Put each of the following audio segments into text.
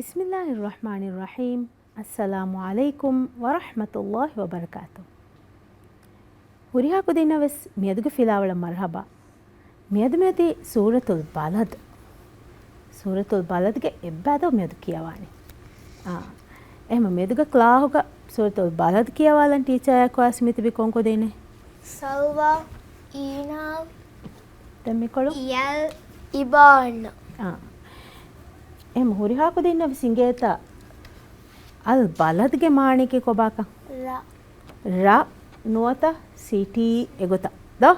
Bismillahirrahmanirrahim. Assalamu alaikum wa rahmatullahi wa barakatuh. Hurihaku dinnaves miyaduge filawala marhaba. Miyadumeti suratul balad. Suratul baladge ebbado miyadu kiyawani. Ehma miyaduge klaahuga suratul balad kiyawalan teacher yakwa smitibi konko dene. Salwa ina Temikolu yal iban. එහෙම හුරිහාකු දෙන්නව සිංගේත අල් බලද්ගේ මාණිකේ කොබාක ර නුවත සිටි එගොත ද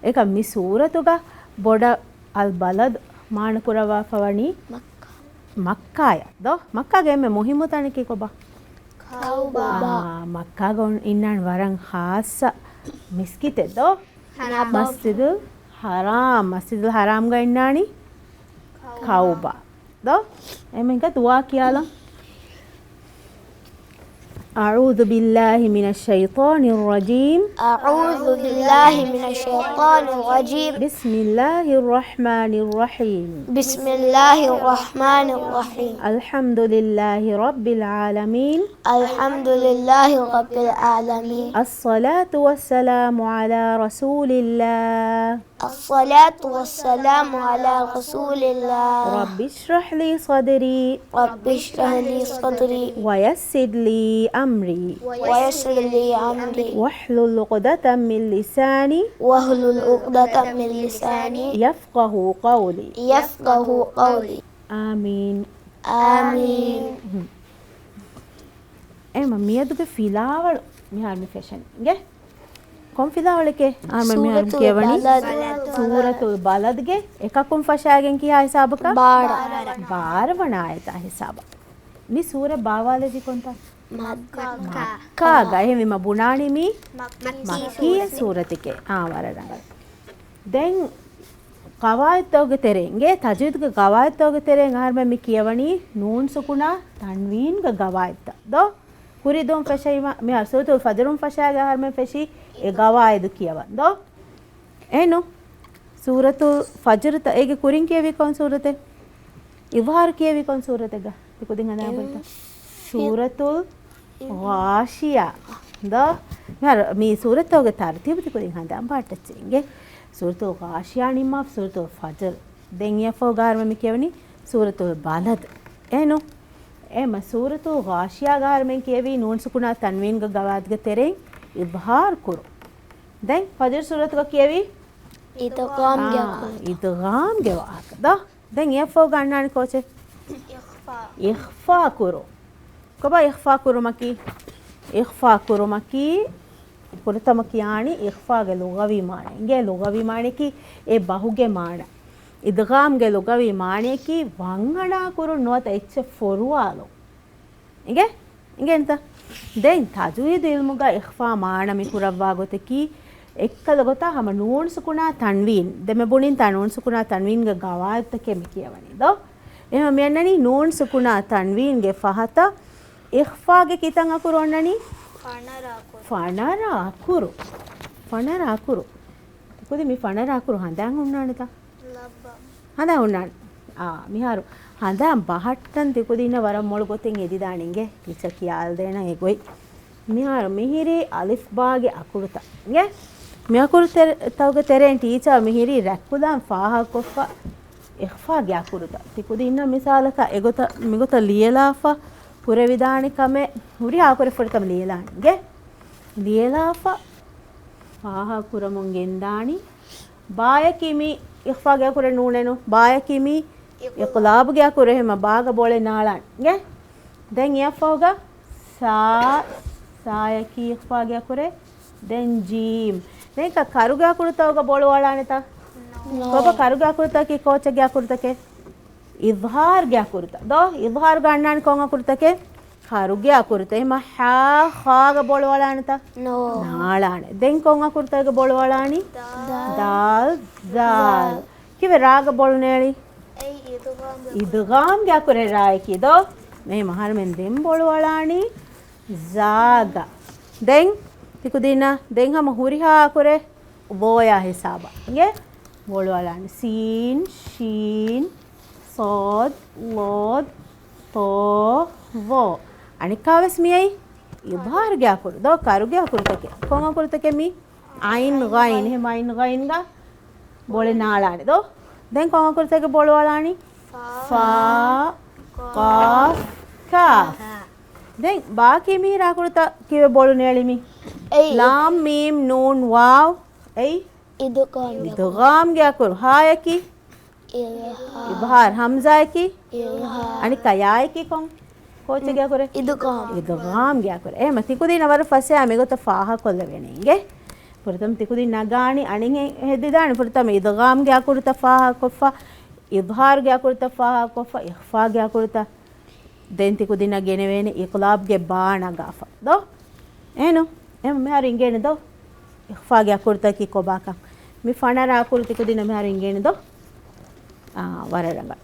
ඒක මි සූරතුග බොඩ අල් බලද් මාණ කුරවා පවණි මක්කාය ද මක්කාගේ මේ මුහිමු තනකේ කොබා කවුබා මක්කා ගොන් ඉන්නන් වරන් හාස මිස්කිතේ ද මස්ජිදුල් හරාම් ගා ඉන්නානි කවුබා ද එමෙන්ක දුවා කියලා أعوذ بالله من الشيطان الرجيم أعوذ بالله من الشيطان الرجيم بسم الله الرحمن الرحيم بسم الله الرحمن الرحيم الحمد لله رب العالمين الحمد لله رب العالمين الصلاة والسلام على رسول الله الصلاة والسلام على رسول الله رب اشرح لي صدري رب اشرح لي صدري ويسر لي أمري ويسر لي أمري واحلل عقدة من لساني واحلل عقدة من لساني يفقه قولي يفقه قولي آمين آمين එම මියදුගේ ෆිලාවල මිහාර මේ ෆැෂන් ගේ කොම් ෆිලාවලකේ මිහාර කියවනි සූරතුල් බලද්ගේ එකකුම් ෆෂාගෙන් කියා හිසාබක බාර වනායත හිසාබ මි සූර බාවාලජි කොන්තා මක්කා ගහෙ මෙම බුණානි මි මක්කීය සූරතිකේ වරරඟ දැන් කවායතෝගේ තෙරෙන්ගේ තජවිද්ගේ කවායතෝගේ තෙරෙන් ආර්ම මි කියවනි නූන් සුකුණා තන්වීන්ගේ ගවායත දෝ කුරිදොන් ෆෂයිම මි අසූතුල් ෆජරුන් ෆෂාගේ ආර්ම ෆෂි ඒ ගවායදු කියවන් දෝ එනෝ සූරතුල් ෆජර් ත ඒගේ කුරින් කියවි කොන් සූරතේ ඉවහාර කියවි කොන් සූරතේග තිකුදින් හදා බලත සූරතුල් ගාෂියා දෝ මි සූරතෝගේ තර්තිබ තිකුදින් හදා පාටච්චින්ගේ සූරතුල් ගාෂියා නිම්මා සූරතුල් ෆජර් දෙන් යෆෝ ගාර්ම මි කියවනි සූරතුල් බලද් එනෝ එම සූරතුල් ගාෂියා ගාර්මෙන් කියවි නූන් සුකුණා තන්වීන් ග ගවාද්ගේ තෙරෙන් ඉබ්හාර කුරු දැන් ෆජර් සූරතුක කියවි ඉදගාම් ගෙවාක ද දැන් යෆෝ ගන්නානි කොචේ ඉඛ්ෆා කුරු කොබා ඉඛ්ෆා කුරු මකි පුරතම කියානි ඉඛ්ෆාගේ ලුගවි මානෙ ගේ ලුගවි මානෙ කි ඒ බහුගේ මාන ඉදගාම්ගේ ලුගවි මානෙ කි වංගණා කුරු නොත එච්ච ෆොරුවාලෝ ඉගෙන්ත දැන් තජ්වීද් ඉල්මුග ඉඛ්ෆා මාන මි කුරවවා ගොතකි එක්කල ගොත හම නූන් සුකුණා තන්වීන් දෙම බුණින් තනූන් සුකුණා තන්වීන් ගේ ගවායත කෙමි කියවනි දෝ එහෙම මෙන්නනි නූන් සුකුණා තන්වීන් ගේ ෆහත ඉඛ්ෆා ගේ කිතන් අකුරු ඔන්නනි ෆනරා අකුරු කොහොද මේ ෆනරා අකුරු හඳන් උන්නානේ තා හඳන් උන්නානේ මිහාරු හඳන් බහට්ටන් තිකුදින වරම් මොළ ගොතෙන් එදි දානින්ගේ පිච කියාල් දෙන ඒගොයි මිහාරු මිහිරි අලිෆ් බාගේ අකුරුත ගේ මේ අකුරු තවගේ තෙරෙන් ටීචර් මිහිරි රැක්කුදාන් ෆාහ කොෆා ඉඛ්ෆා ගේ අකුරුත තිකුදින මිසාලක එගොත මිගොත ලියලාෆා පුර විදානි කමේ හුරි ආකුර ෆොරකම ලියලාන්ගේ ලියලාෆා ෆාහ කුරමුන් ගෙන්දානි බායකිමි ඉඛ්ෆා ගේ අකුර නූනෙනු බායකිමි ඉක්ලාබ් ගේ අකුර එහෙම බාග බෝලේ නාලන් ගේ දැන් යෆෝගා සායකි ඉඛ්ෆා ගේ අකුර දැන් ජීම් මේක කරුගේ අකුර තවග බෝල වලානේ තා කොබ කරුගේ අකුර තකි කෝච ගේ අකුර තකේ ඉස්හාර් ගේ අකුර තා දෝ ඉස්හාර් ගන්නානි කොන් අකුර තකේ කරුගේ අකුර තේ එම හා khා ගේ බෝල වලානේ තා නාලානේ දැන් කොන් අකුර තක බෝල වලානි දාල් දාල් කිවේ රාග බෝල නේලි ඉදගාම් ගේ අකුර රායි කීදෝ මේ මහර මෙන් දෙම් බෝල වලානි zaga දැන් තිකුදින දැන් හැම හුරිහා අකුරේ බෝයා හිසාබා ගේ බෝල වලානි scene ශීන් صاد ضاد to wo anikavas miyai idhar gya kuru do karu gya kuru take konga kuru take mi ain ghain he main ghain ga bole naalani do den konga kuru take bole walani fa qaf kaf den baaki mi ra kuru ta kiwe bolu nelimi lam mim nun waw ei idgham gya kuru ha ki ඉබහාර හම්සා එකි අනික යා එකි කොන් කොච්ච ගියා කර ඉදගාම් ගියා කර එහෙම තිකුදී නවර ෆසයා මෙගොත ෆාහ කොල්ල වෙනෙන්ගේ පුරතම් තිකුදී නගානි අනින් හෙද්දි දානි පුරතම් ඉදගාම් ගියා කුරත ෆාහ කොෆා ඉබහාර ගියා කුරත ෆාහ කොෆා ඉඛෆා ගියා කුරත දෙන් තිකුදී නගෙන වෙනේ ඉක්ලාබ් ගේ බාන ගාෆා දෝ එනු එම මෙහර ඉංගේන දෝ ඉඛෆා ගියා කුරත කි කොබාක මි ෆනරා කුර තිකුදී මෙහර ඉංගේන දෝ වරරඟ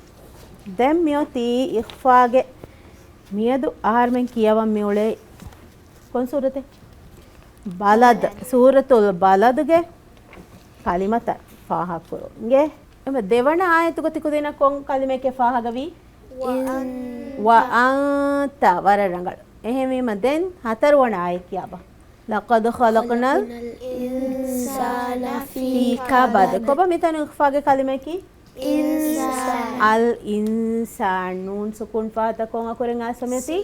දැන් මියොති ඉඛෆාගේ මියදු ආහාරෙන් කියවම් මියොලේ කොන් සූරතේ බලද සූරතුල් බලදගේ කලිමත ෆාහ කුරුගේ එම දෙවන ආයතක තිකු දෙන කොන් කලිමේකේ ෆාහ ගවි ව අන්ත වරරඟ එහෙමම දැන් හතර වන ආය කියබ ලකද ඛලක්නල් ඉන්සාන ෆී කබද කොබ මෙතන ඉඛෆාගේ කලිමේකී al insanun sukun fata ko akuren asameti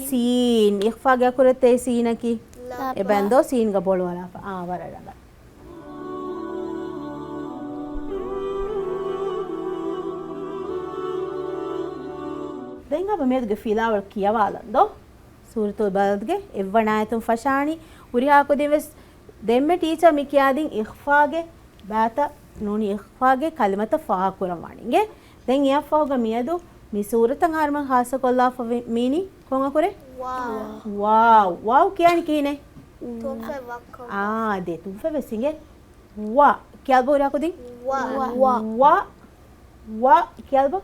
sin ikhfa ga kurate sinaki e bando sin ga bolu wala waralaga denga ba medge filawal kiyawala do suratul baladge evvanayatun fashani uriha ko deves demme teacher mi kiyadin ikhfa ge bata nuni ikhfage kalimata faa kuramwaninge den ya faaga miyadu mi suratan harman hasa kolla fa mini konga kore wow kiyani kine tufe wakko de tufe vesinge wa kyalbo ra kodin wa kyalbo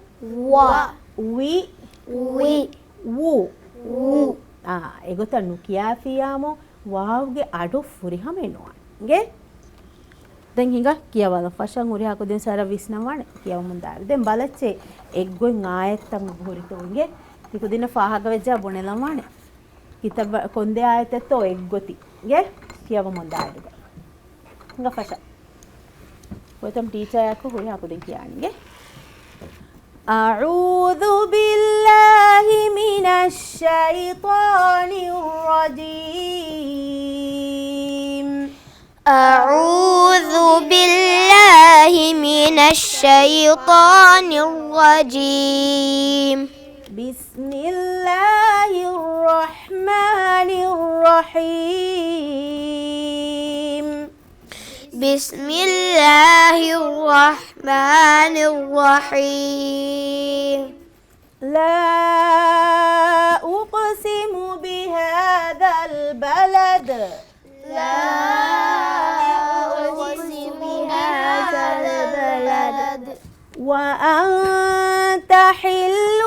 wa wi wu egota nukiya fiyamo wawge adu furihamenwa nge දැන් හිඟ කියවල fashion උරියා කොදෙන් සාර විස්නවණ කියව මුන්දාර දැන් බලච්චේ එක්ගොන් ආයත්තම් හොරිතෝගේ තිකු දින ෆාහග වෙජ්ජා බොනෙලවණ කිතබ කොන්දේ ආයතතෝ එක්ගොති ගේ කියව මුන්දාර හිඟ fashion කොතම් teacher yakko උරියා කොදෙන් කියන්නේ අඋදු බිල්ලාහි මිනෂ් ෂයිතානිර් රජීම් أعوذ بالله من الشيطان الرجيم بسم الله الرحمن الرحيم بسم الله الرحمن الرحيم لا أقسم بهذا البلد لا أقسم بهذا البلد وأنت حل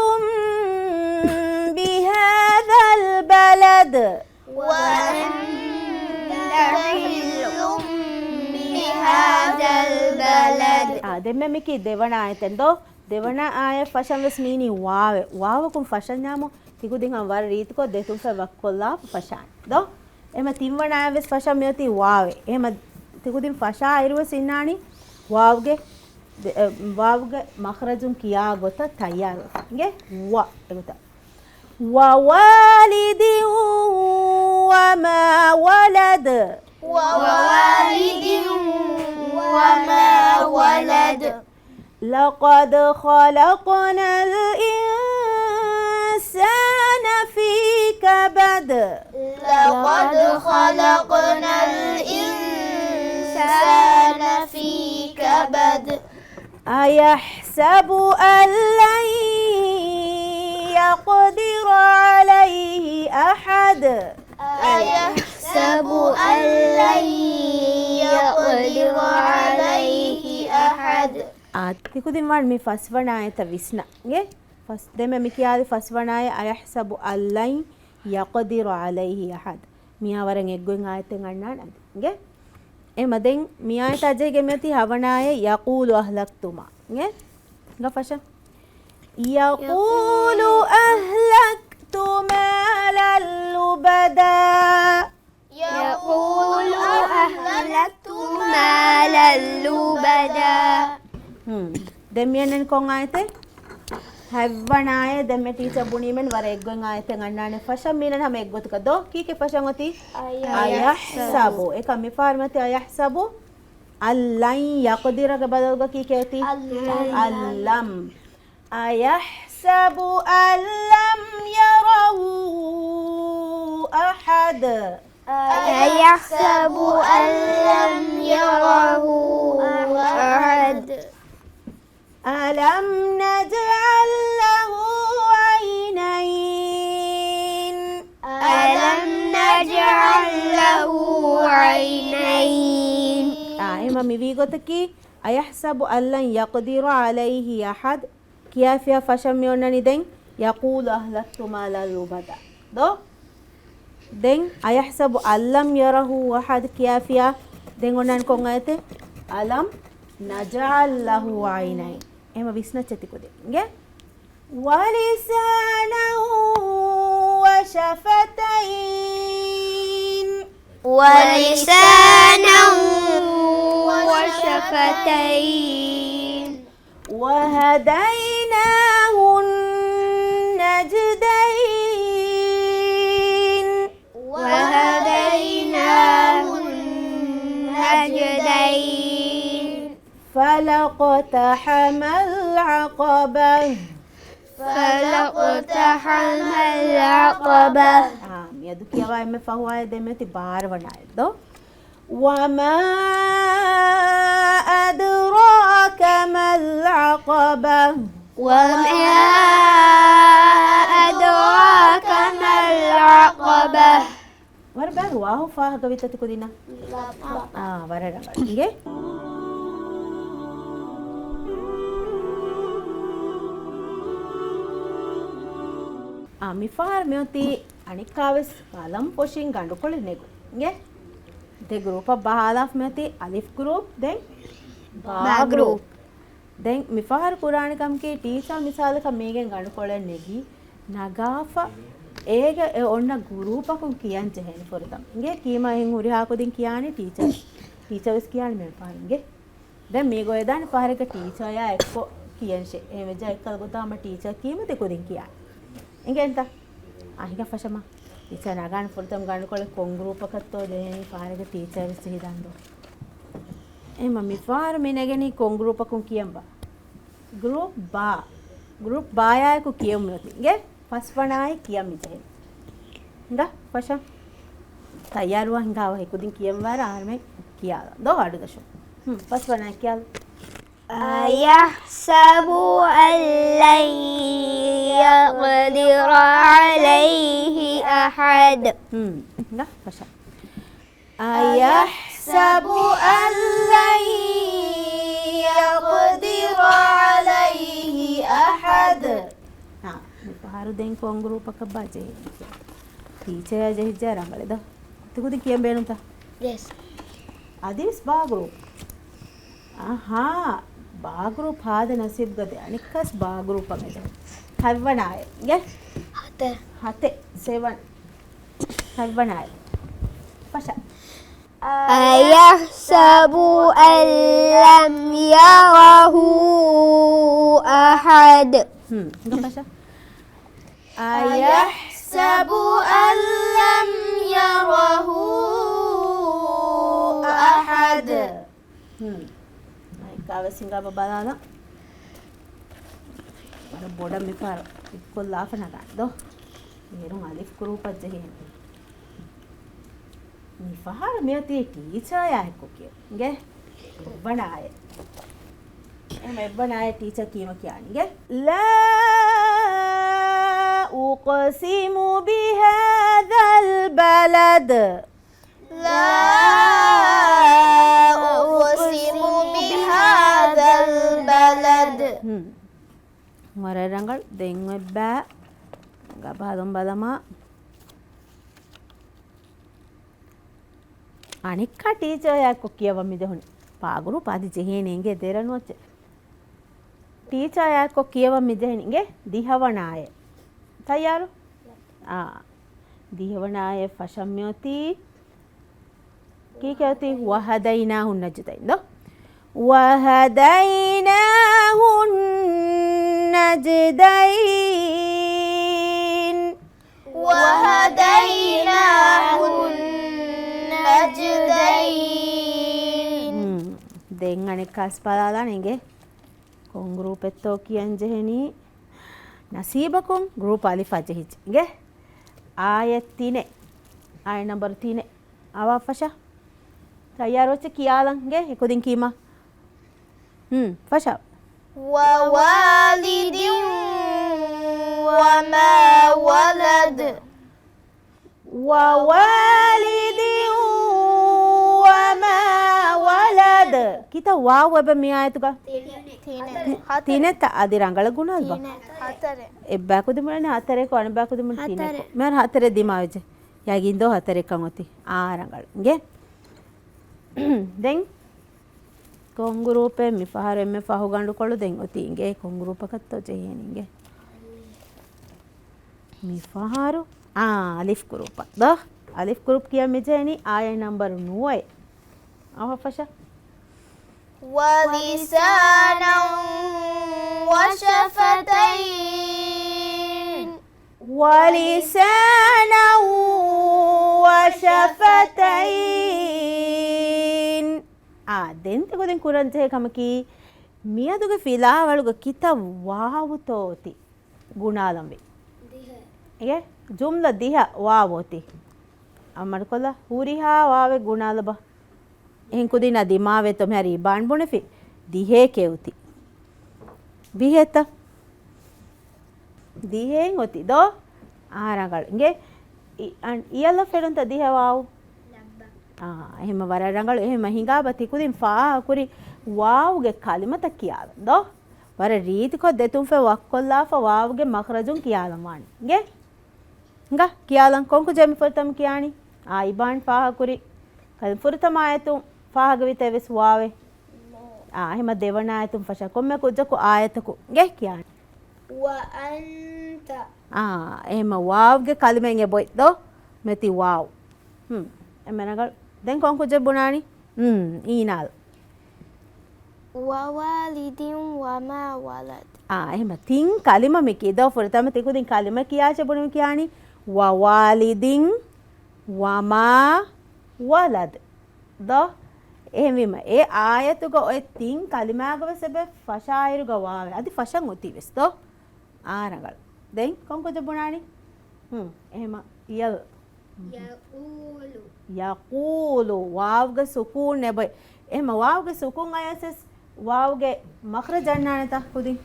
بهذا البلد وأنت حل بهذا البلد දෙමෙමිකි දෙවන ආයතෙන් දෝ දෙවන ආය ෆෂන් වෙස් මීනි වාවකුම් ෆෂන් යාමෝ තිකු දින් අවර රීතිකෝ දෙතුන් ෆවක් කොල්ලා ෆෂන් දෝ එම තින්වන ආය වෙස් ෆෂන් මෙති වාවේ එහෙම තිකු දින් ෆෂා අයිරුව සින්නානි වාවගේ මඛරජුන් කියා ගොත තයාර ගේ වා එගොත ووالد وما ولد ووالد وما ولد لقد خلقنا الإنسان في كبد لقد خلقنا الإنسان في كبد أيحسب أن لن يقدر عليه أحد أيحسب أن لن يقدر عليه أحد තිකුදින් වන් මේ ෆස්වන ආයත විස්නගේ ෆස් දෙම මිකියාදි ෆස්වන ආය අයහසබු අල්ලයින් යක්දිරු අලයිහි අහද් මියාවරන් එක්ගොන් ආයතෙන් අන්නානගේ එමදෙන් මියායත අජේගේ මෙති හවනාය යකූලු අහ්ලක්තුමා ගේ ගෆෂ يقول أهلكت مالا لبدا يقول أهلكت مالا لبدا دميانن كون آيته هبناية دمي تيجا بني من ورقون آيته غنانة فشام مينن هم إقوت كدو كي فشام غتي أيحسب إيه كمي فارمتي أيحسب ألن يقدر كبدلغا كي كيتي ألم أيحسب أن لم يره أحد أيحسب أن لم يره أحد ألم نجعل له عينين ألم نجعل له عينين إما ميفيغوتكي أيحسب أن لن يقدر عليه أحد كيف فشم يونني دين يقول أهلكت مالا لبدا دو دين أيحسب أن لم يره أحد كيف دين ونن كونغايته ألم نجعل له عينين إما بيسنا تتكو دين ولسانا وشفتين ولسانا وشفتين وهديناه النجدين وهديناه النجدين فلاقتحم العقبة فلاقتحم العقبة يدك يا غاية فهو دمتي بار ونايدو وما أدراك ما العقبة وما أدراك ما العقبة وربع واهو فاه قبيتة تكودينا ورا إنجي මිෆාර් මෙොති අනිකාවෙස් බලම් පොෂින් ගඬු කොළ නෙගු ගේ de group bahalaf මෙති alif group then ba group then mifahar qurani kam ke teacher misal ka megen gඬු කොළ නෙගි නගාෆා ඒක ඔන්න group එකක් කියන් ජෙහෙන ෆොරතම් ගේ කීමා හින් උරිහා කොදින් කියන්නේ ටීචර්ස් කියන්නේ මේ පාරින්ගේ දැන් මේ ගොය දාන පාරක ටීචර් යා එක්ක කියන්ෂේ එහෙම ජා එක්කල් ගොතාම ටීචර් කීමද කොදින් කියන්නේ इंगेंता आहिगा फशमा टीचर नागान फुलतम गान कोले कोंग ग्रुप कत्तो देनी फारगे टीचर सिहिदांदो ए मम्मी फार मेनेगेनी कोंग ग्रुप को कियंबा ग्रुप बाया को कियम नती गे फसपणाय कियम मिजे इंगा फशा तैयार हुआ इंगा हो कुदिन कियम वार आर में किया दो आडु दशो फसपणाय किया أيحسب أن لن يقدر عليه أحد لا فشل أيحسب أن لن يقدر عليه أحد baru den ko group එක බජේ teacher ජෙහිජා රංගලද තුකුදි කියම් බේනුම් තා yes adis ba group aha ba group hada nasib gade anikkas ba group agade havanaye ge hate 7 havanaye pasha أيحسب أن لم يره أحد pasha أيحسب أن لم يره أحد Ikaw singa babalala. Para boda mi faro. Ikko lafa na do. Merong alif group at jahin. Mi fahar mi ati teacher ya ko ke. Ge. Banaye. मैं बनाए teacher की में क्या नहीं है ला उक़सिमु बिहादल बलद لا أقسم بهذا البلد වරරංගල් දෙන් වෙබ්බා ගබහදම් බලමා අනික්ක teacher යක් කියව මිදහුනි පාගුරු පාදි ජෙහේනෙන්ගේ දෙරනුවච්ච ටීචර් ಯಾಕೋ කියවම් මිදෙහින්ගේ දිහවනාය තයාරු දිහවනාය ෆෂම්යෝති කීකෝති වහදයිනාහුන් නජ්දයින් දෝ වහදයිනාහුන් නජ්දයින් وهديناه النجدين දැන් අනෙක් කාස් බලලා නෙගේ කොන් ගෲප් එත්තෝ කියන් ජෙහෙනි නසීබකුම් ගෲප් අලිෆ අජහිච් ගේ ආයත් තිනේ ආය නම්බර් තිනේ අවෆෂා තයාරොච්ච කියාලන් ගේ එකොදින් කීමා ෆෂා ووالد وما ولد ووالد وما ولد kita wow ebe mi ayatuga tine ta adi rangala gunal ba hatare ebba kudumane hatare ko anba kudumane tine ko mer hatare dimaweje yagindo hatare kan oti rangal nge den kongurupe mi fahare me fahu gandu kolu den oti nge kongurupa katto jeyeni nge mi faharu alif grupa da alif group kiya me jeyeni aya number 9 afasha ولسانا وشفتين ولسانا وشفتين dente goden kurante kamaki miyaduge filawaluge kita waawutoti gunalambe ege jumla diha waawoti amarkola huriha waawe gunalaba ehin kudina dimave to meri ban bunefi dihe keuti biheta dihen oti do arangal nge iyala ferunta diha waawu එහෙම වරරංගල එහෙම හිඟාබති කුදින් far කුරි වාව්ගේ කලිමත කියාලා දෝ වර රීති කො දෙතුන් ෆේ වක්කොල්ලා far වාව්ගේ මඛරජුන් කියාලා මානි ගේ හංගා කියාලන් කොන්කු ජෙමි ෆර්තම් කියානි ඉබාන් far කුරි කල් ෆුර්තම ආයතු ෆාගේ විතෙවස් වාවේ එහෙම දෙවන ආයතුන් ෆෂ කොම්මෙ කුජකු ආයතකු ගේ කියානි وأنت එහෙම වාව්ගේ කලිමෙන් එබොයි දෝ මෙති වාව් එමනගල් දැන් කොන්කු ජෙබුනානි ඊනල් ووالد وما ولد එහෙම තින් කලිම මෙකේ දෝ ෆොරතම තිකුදින් කලිම කියා චබුනු කියානි වවාලිදින් වමා වලද දෝ එහෙමම ඒ ආයතුක ඔය තින් කලිමාගව සබ ෆෂායිරු ගවාවේ අදි ෆෂන් ඔතිවෙස් දෝ ආරගල් දැන් කොන්කු ජෙබුනානි එහෙම යල් යකූලු වාව්ගේ සුකූන් නෙබයි එහෙම වාව්ගේ සුකූන් අයසස් වාව්ගේ මඛරජ අන්නානත කුදින්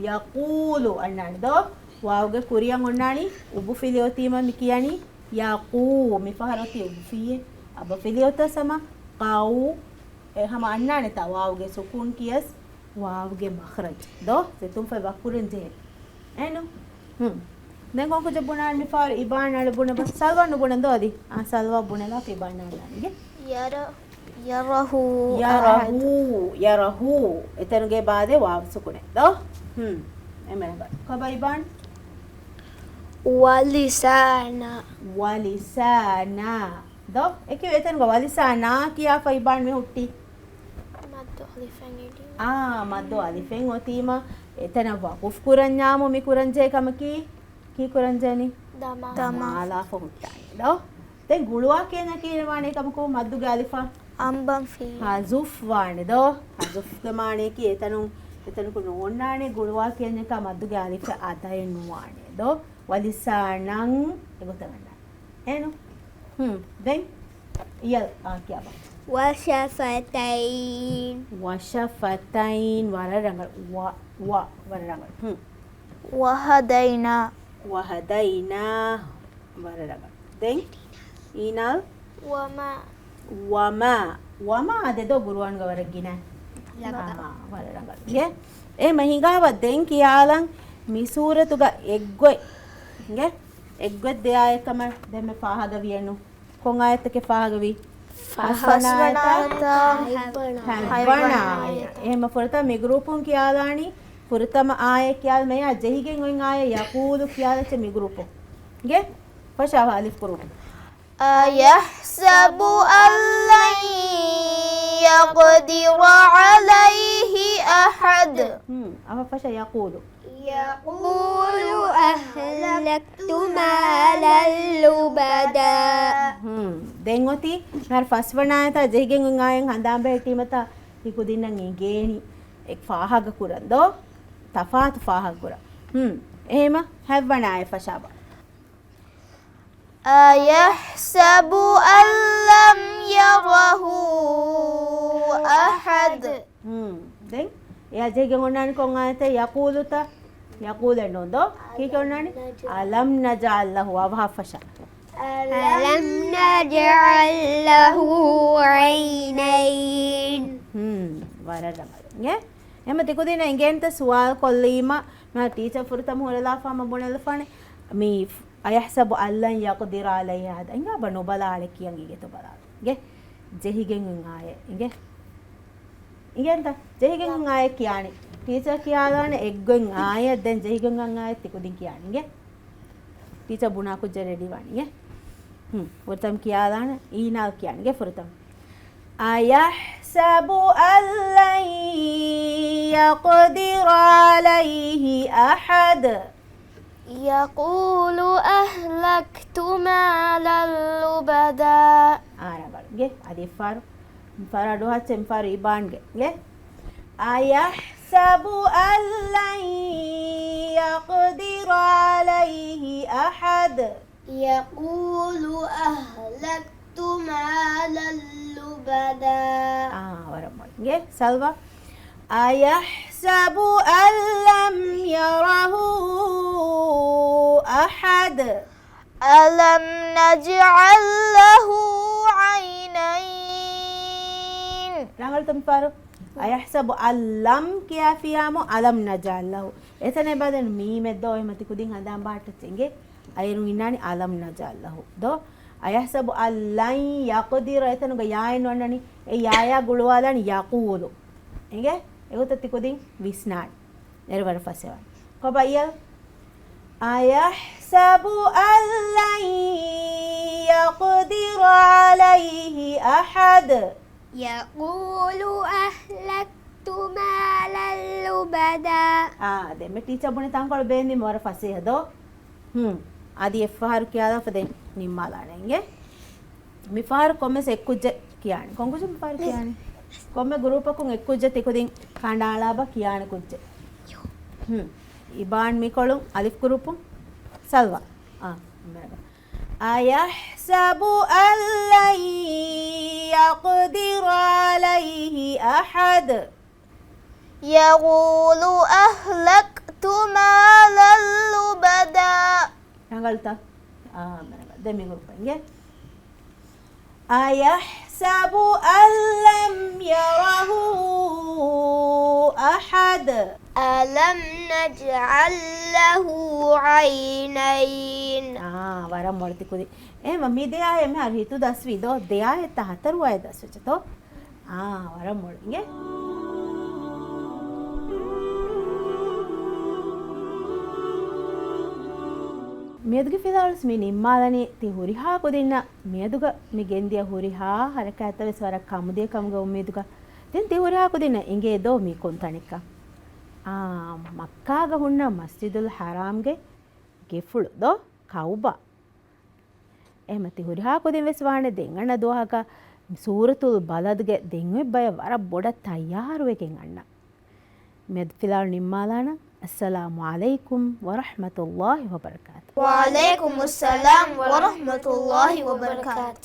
යකූලු අන්නානි දෝ වාව්ගේ කුරියන් ඔන්නානි උබු ෆිලියෝතීම මි කියනි යකූ මි ෆහරති උබු ෆියේ අබ ෆිලියෝත සම කව් එහෙම අන්නානි තා වාව්ගේ සුකූන් කියස් වාව්ගේ මඛරජ දෝ සෙතුම් ෆේ වකුරෙන් ජේ එනු දැන් කොන්කු ජබුනානි මි ෆාර ඉබාන අල බුන බස් සල්වන්න බුන දෝදි සල්වා බුනලා ඉබාන අලන්නේ යරහු එතනගේ බාදේ වාව සුකුනේ දෝ එමෙන්න කබයි ඉබාන ولسانا දෝ එකේ එතනගේ වලිසානා කියා ෆයිබාන මේ හුට්ටි මද්දෝ අලිෆෙන් ඔතීම එතන වකුෆ් කුරන්ඥාමු මි කුරන්ජේ කමකි කී කුරන්ජේනි දමාලා ෆොහුට්ටානි දෝ දැන් ගුළුවා කියන කීරවානේ කමකෝ මද්දුගේ අලිෆා අම්බම් ෆී හසුෆ් වානේ දෝ හසුෆ් ගමානේ කී එතනකු නෝන්නානේ ගුළුවා කියන එක මද්දුගේ අලිෆ ආතයෙන් නුවානේ දෝ වලිසානං එගොතගන්න එනු දැන් යල් කියාබා وشفتين වරරංගල් වරරංගල් وهدينا වරරංගල් දැන් ඊනල් وما වමා අදදෝ ගුරුවන් ගවරගින වරරංගල් ගේ ඒ මහිඟාව දැන් කියාලන් මිසූරතුග එග්ගොයි ගේ එග්ගොත් දෙයායකම දෙම පාහග වියනු කොන් ආයතක පාහග වී فسبناتا හැබ්බනාය. එහෙම ෆුරතම මේ ගෲපුන් කියාලානි ෆුරතම ආය කියාල මෙයා ජෙහිගෙන් ඔයින් ආය යකූලු කියාලච්ච මේ ගෲපුන්. ගේ? ෆෂාව අලිෆ් ගෲප. أيحسب أن لن يقدر عليه أحد أما فشا يقول أهلكت مالا لبدا දැන් ඔති මර ෆස්වනායත ජෙහිගෙන් උන් ආයෙන් හඳාම් බෙටීමත හිකු දින්නන් ගේනි එක් ෆාහග කුරන්දෝ තෆාත් ෆාහග කුර එහෙම හැවනාය ෆෂාබ أيحسب أن لم يره أحد දැන් එයා ජෙහිගෙන් උන්නානි කොන් ආයත යකූලුත යකූලනොදෝ කීක උන්නානි අලම් නජල් ලහු අවහ ෆෂා ألم نجعل له عينين වරදමගේ එම තිකුදින එගෙන්ට සුවාල් කොල්ලීම මා ටීචර් ෆුරතම හොරලා ෆාම බොනල ෆානේ මේ අයහසබ අල්ලන් යකදිර අලයිහ හද ඉංගා බනු බලාල කියන් ඉගෙත බලාගේ ජෙහිගෙන් උන් ආයේ ඉගේ ඉගෙන්ට ජෙහිගෙන් උන් ආයේ කියන්නේ ටීචර් කියාලානේ එක්ගෙන් ආයේ දැන් ජෙහිගෙන් උන් ආයේ තිකුදින් කියන්නේ ඉගේ ටීචර් බුනා කුජ රෙඩි වන්නේ ෆුරතම් කියාලානේ ඊනාල් කියන්නේ ෆුරතම් أيحسب أن لن يقدر عليه أحد يقول أهلكت مالا لبدا गे आदि फराडो हचेम फरी बांगे गे أيحسب أن لن يقدر عليه أحد يقول أهلكت مالا لبدا गे سلوى أيحسب أن لم يره أحد ألم نجعل له عينين رانغل تنفارو أيحسب أن لم كيا فيامو ألم نجعل له إثنين بعدين ميم الدو إمتى كودين هذا بارت تيجي أيرو إناني ألم نجعل له دو أيحسب أن لن يقدر إثنين غياين وناني يايا غلوالان يقولو إنجي ඒකත් තිකොදින් විස්නාඩ් එරවර ෆසෙවන් කොබයිල් أيحسب أن لن يقدر عليه أحد يقول أهلكت مالا لبدا දෙම ටීචර් බොනේ තංකොල බේන්නේ මොර ෆසේ හදෝ ආදි එෆහර් කියලා ෆදේ නිම්මාලානෙන්ගේ මිෆාර් කොමස් එක්කුජ කියන්නේ කොංගුජ මිෆාර් කියන්නේ කොම්මೆ ಗ್ರೂಪಕ್ಕೂ ಎಕ್ಕುಜ್ಜೆ ತಿಕುದಿಂ ಕಾಂಡಾಳಾಬ ಕಿಯಾಣ ಕುಜ್ಜೆ ಇಬಾನ್ ಮಿಕೊಳು ಅಲಿಫ್ ಗ್ರೂಪು ಸಲ್ವಾ أيحسب أن لن يقدر عليه أحد يقول أهلكت مالا لبدا نقلت دمي غرفة أيحسب أن لم يره أحد ألم نجعل له عينين වරම් වලති කුදි එහෙම මේ දෙයාය එමෙ හරි හිතු දස්වි දෝ දෙයාය තහතර වය දස්වච තෝ වරම් වලින්ගේ ಮೇದುಗೆ ಫಿದಾಲ್ಸ್ ಮೀ ನಿಮ್ಮಾದನಿ ತಿ ಹುರಿಹಾ ಕುದಿನ್ನ ಮೇದುಗ ಮಿ ಗೆಂದಿಯ ಹುರಿಹಾ ಹರಕಾತವೆ ಸ್ವರ ಕಮುದೆ ಕಮಗ ಉಮೇದುಗ ದೆನ್ ತಿ ಹುರಿಹಾ ಕುದಿನ್ನ ಇಂಗೆ ದೋ ಮಿ ಕೊಂತಣಿಕ ಮಕ್ಕಾಗ ಹುಣ್ಣ ಮಸ್ಜಿದುಲ್ ಹರಾಮ್ಗೆ ಗೆಫುಳು ದೋ ಕೌಬಾ ಎಮತಿ ಹುರಿಹಾ ಕುದಿನ್ ವೆಸ್ವಾಣೆ ದೆಂಗಣ್ಣ ದೋಹಕ ಸೂರತುಲ್ ಬಲದ್ಗೆ ದೆಂಗೆ ಬಯ ವರ ಬೊಡ ತಯಾರುವೆಗೆಂ ಅಣ್ಣ ಮೇದ್ ಫಿದಾಲ್ ನಿಮ್ಮಾದಾನ السلام عليكم ورحمة الله وبركاته وعليكم السلام ورحمة الله وبركاته